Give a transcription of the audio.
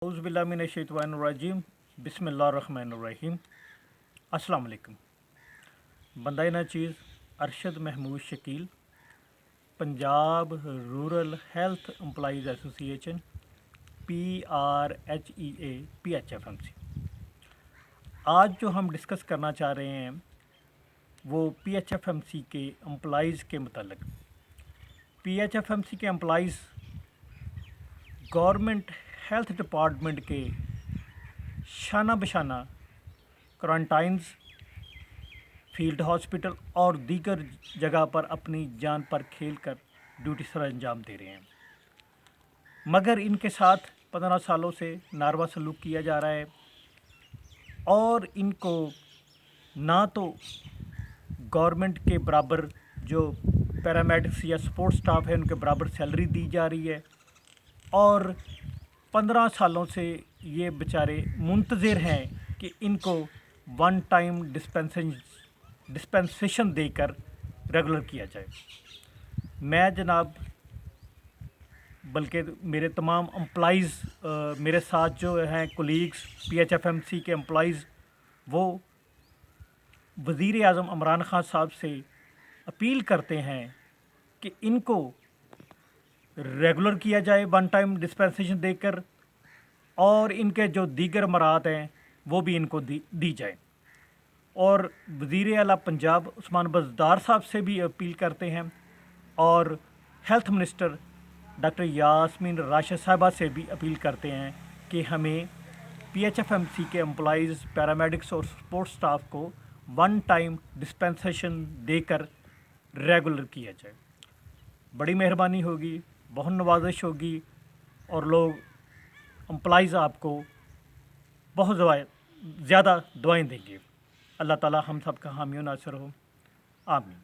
औज़ुबिल्लाहिमिनश्शैतानिर्रजीम बिस्मिल्लाहिर्रहमानिर्रहीम। अस्सलाम वालेकुम। बंदाए नाचीज़ Arshad Mahmood Shakeel, Punjab rural health employees association PRHEA PHFMC। आज जो हम डिस्कस करना चाह रहे हैं वो PHFMC के एम्प्लॉइज़ के मतलब। PHFMC के एम्प्लॉइज़ गवर्नमेंट हेल्थ डिपार्टमेंट के शाना बशाना क्वारंटाइन्स, फील्ड हॉस्पिटल और दीगर जगह पर अपनी जान पर खेल कर ड्यूटी सर अंजाम दे रहे हैं, मगर इनके साथ 15 सालों से नारवा सलूक किया जा रहा है और इनको ना तो गवर्नमेंट के बराबर जो पैरामेडिक्स या सपोर्ट स्टाफ है उनके बराबर सैलरी दी जा रही है और 15 सालों से ये बेचारे मुंतज़िर हैं कि इनको वन टाइम डिस्पेंसेशन देकर रेगुलर किया जाए। मैं जनाब बल्कि मेरे तमाम एम्प्लॉइज़ मेरे साथ जो हैं कोलीग्स PHFMC के एम्प्लॉइज़, वो वज़ीर आज़म इमरान ख़ान साहब से अपील करते हैं कि इनको रेगुलर किया जाए वन टाइम डिस्पेंसेशन देकर और इनके जो दीगर मराहत हैं वो भी इनको दी जाए। और वज़ीर आला पंजाब उस्मान बज़दार साहब से भी अपील करते हैं और health minister doctor Yasmeen Rashid साहिबा से भी अपील करते हैं कि हमें PHFMC के एम्प्लॉइज़, पैरामेडिक्स और सपोर्ट स्टाफ को वन टाइम डिस्पेंसेशन देकर रेगुलर किया जाए। बड़ी मेहरबानी होगी, बहुत नवाजिश होगी और लोग एम्प्लॉइज़ आपको बहुत ज़्यादा दुआएं देंगे। अल्लाह ताला हम सब का हामी और नासिर हो। आमीन।